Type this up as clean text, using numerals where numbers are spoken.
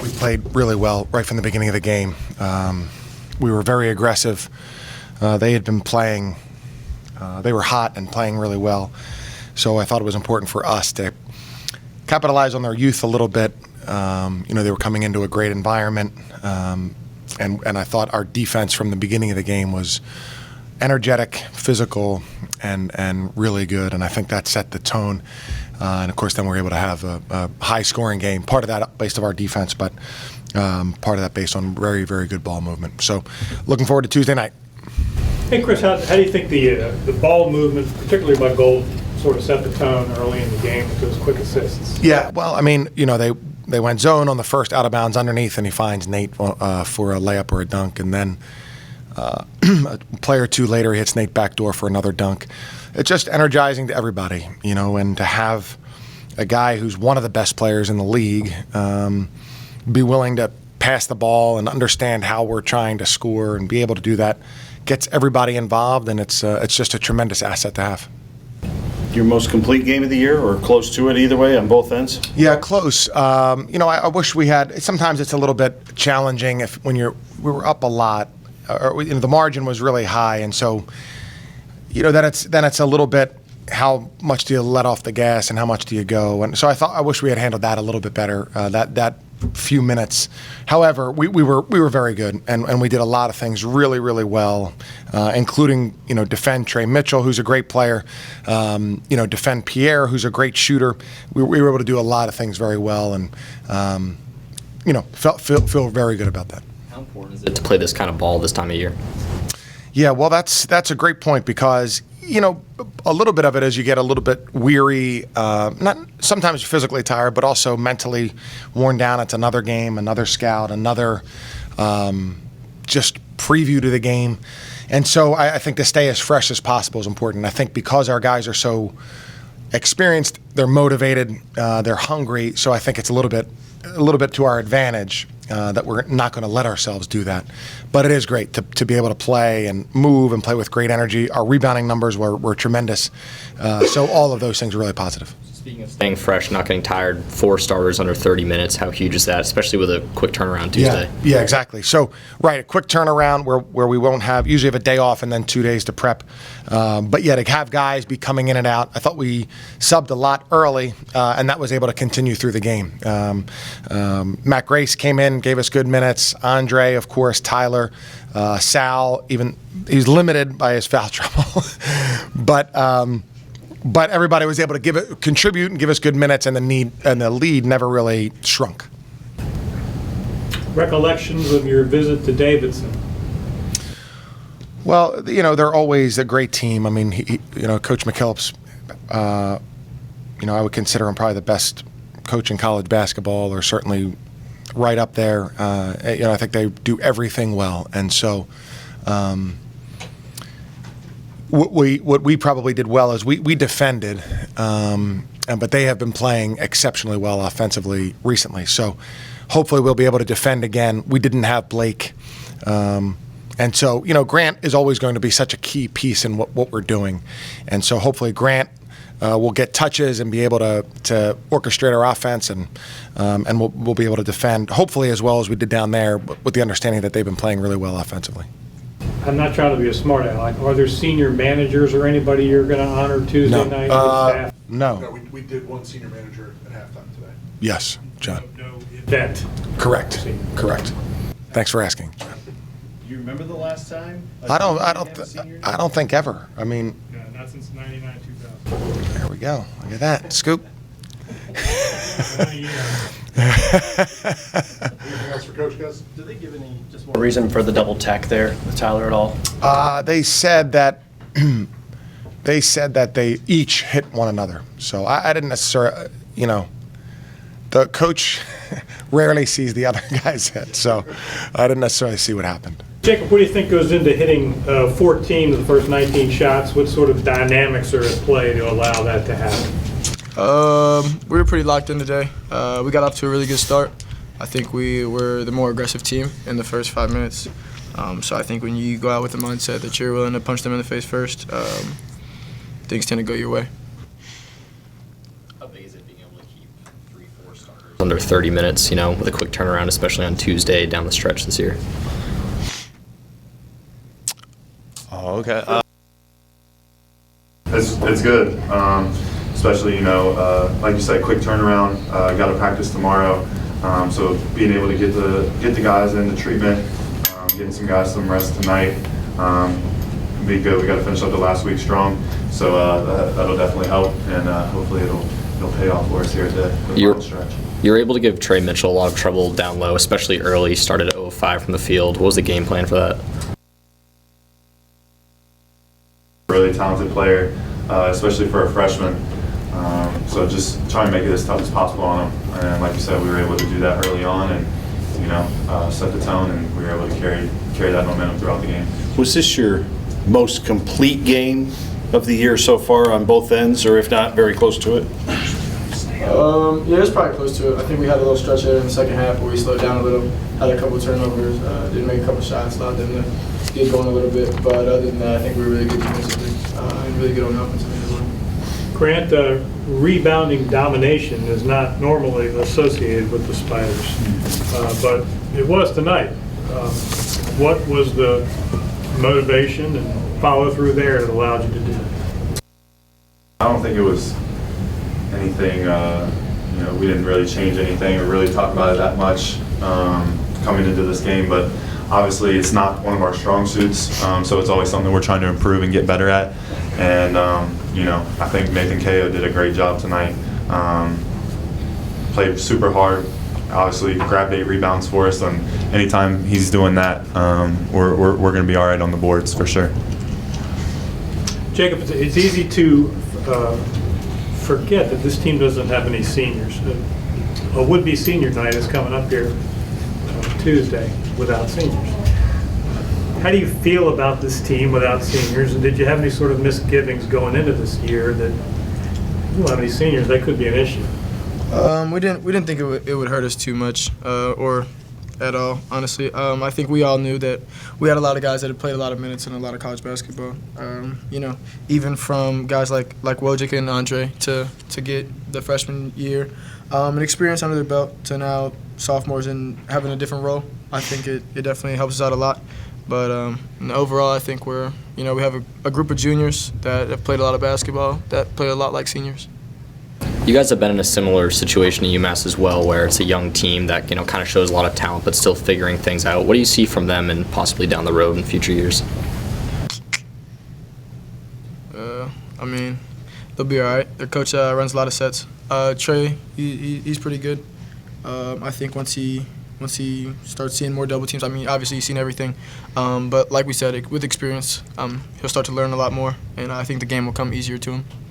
we played really well right from the beginning of the game. We were very aggressive. They had been playing, they were hot and playing really well. So I thought it was important for us to capitalize on their youth a little bit. They were coming into a great environment. And I thought our defense from the beginning of the game was energetic, physical, and really good. And I think that set the tone. And of course, then we were able to have a high-scoring game. Part of that based on our defense, but part of that based on very, very good ball movement. So, looking forward to Tuesday night. Hey, Chris, how do you think the ball movement, particularly by Gold, sort of set the tone early in the game with those quick assists? Yeah, well, I mean, they went zone on the first out of bounds underneath, and he finds Nate for a layup or a dunk, and then a play or two later, he hits Nate backdoor for another dunk. It's just energizing to everybody, and to have a guy who's one of the best players in the league be willing to pass the ball and understand how we're trying to score and be able to do that gets everybody involved, and it's just a tremendous asset to have. Your most complete game of the year, or close to it either way on both ends? Yeah, close. I wish we had. Sometimes it's a little bit challenging when we were up a lot, or the margin was really high, and so then it's a little bit how much do you let off the gas and how much do you go, and so I wish we had handled that a little bit better. That few minutes. However, we were very good, and we did a lot of things really, really well, including defend Trey Mitchell, who's a great player, defend Pierre, who's a great shooter. We were able to do a lot of things very well, and feel very good about that. How important is it to play this kind of ball this time of year? Yeah, well, that's a great point because a little bit of it is you get a little bit weary, not sometimes physically tired, but also mentally worn down. It's another game, another scout, another just preview to the game. And so I think to stay as fresh as possible is important. I think because our guys are so experienced, they're motivated, they're hungry. So I think it's a little bit to our advantage that we're not going to let ourselves do that. But it is great to be able to play and move and play with great energy. Our rebounding numbers were tremendous. So all of those things are really positive. Speaking of staying fresh, not getting tired, 4 starters under 30 minutes, how huge is that, especially with a quick turnaround Tuesday? Yeah, exactly. So, right, a quick turnaround where we won't usually have a day off and then 2 days to prep. But yeah, to have guys be coming in and out, I thought we subbed a lot early, and that was able to continue through the game. Matt Grace came in, gave us good minutes. Andre, of course, Tyler, Sal, even he's limited by his foul trouble. But everybody was able to contribute and give us good minutes, and the lead never really shrunk. Recollections of your visit to Davidson? Well, they're always a great team. I mean, Coach McKillop's, I would consider him probably the best coach in college basketball, or certainly right up there. I think they do everything well, and so. What we probably did well is we defended, but they have been playing exceptionally well offensively recently. So hopefully we'll be able to defend again. We didn't have Blake. And so, Grant is always going to be such a key piece in what we're doing. And so hopefully Grant will get touches and be able to orchestrate our offense, and we'll be able to defend, hopefully as well as we did down there, with the understanding that they've been playing really well offensively. I'm not trying to be a smart aleck. Are there senior managers or anybody you're going to honor Tuesday night with staff? No. We did one senior manager at halftime today. Yes, John. No event. Correct. Correct. Thanks for asking. Do you remember the last time? I don't think ever. I mean, Yeah, not since 99, 2000. there we go. Look at that scoop. Anything else for Coach, guys? Did they give any just more reason for the double tech there with Tyler at all? They said that they each hit one another. So I didn't necessarily, the coach rarely sees the other guy's hit. So I didn't necessarily see what happened. Jacob, what do you think goes into hitting 14 of the first 19 shots? What sort of dynamics are at play to allow that to happen? We were pretty locked in today. We got off to a really good start. I think we were the more aggressive team in the first 5 minutes. So I think when you go out with the mindset that you're willing to punch them in the face first, things tend to go your way. How big is it being able to keep 3-4 starters under 30 minutes, with a quick turnaround, especially on Tuesday down the stretch this year? Oh, okay. It's good, especially, like you said, quick turnaround, got to practice tomorrow. So being able to get the guys into treatment, getting some guys some rest tonight, be good. We got to finish up the last week strong, so that'll definitely help, and hopefully it'll pay off for us here at the final stretch. You were able to give Trey Mitchell a lot of trouble down low, especially early. Started at 0-5 from the field. What was the game plan for that? Really talented player, especially for a freshman. So just try and make it as tough as possible on him. And like you said, we were able to do that early on, and set the tone, and we were able to carry that momentum throughout the game. Was this your most complete game of the year so far on both ends, or if not, very close to it? Yeah, it's probably close to it. I think we had a little stretch there in the second half where we slowed down a little, had a couple of turnovers, didn't make a couple of shots, allowed them to get going a little bit. But other than that, I think we were really good defensively and really good on the offensive end as well. Grant, rebounding domination is not normally associated with the Spiders, but it was tonight. What was the motivation and follow through there that allowed you to do that? I don't think it was anything, we didn't really change anything or really talk about it that much coming into this game, but obviously it's not one of our strong suits, so it's always something we're trying to improve and get better at. And, I think Nathan Ko did a great job tonight. Played super hard, obviously grabbed 8 rebounds for us, and anytime he's doing that, we're going to be all right on the boards for sure. Jacob, it's easy to forget that this team doesn't have any seniors. A would-be senior night is coming up here Tuesday without seniors. How do you feel about this team without seniors, and did you have any sort of misgivings going into this year that you don't have any seniors, that could be an issue? We didn't think it would hurt us too much or at all, honestly. I think we all knew that we had a lot of guys that had played a lot of minutes in a lot of college basketball. Even from guys like Wojcik and Andre to get the freshman year, an experience under their belt to now sophomores and having a different role. I think it definitely helps us out a lot. But overall, I think we have a group of juniors that have played a lot of basketball that play a lot like seniors. You guys have been in a similar situation at UMass as well, where it's a young team that kind of shows a lot of talent but still figuring things out. What do you see from them and possibly down the road in future years? They'll be all right. Their coach runs a lot of sets. Trey, he's pretty good. I think once he starts seeing more double teams, obviously he's seen everything, but like we said, with experience, he'll start to learn a lot more, and I think the game will come easier to him.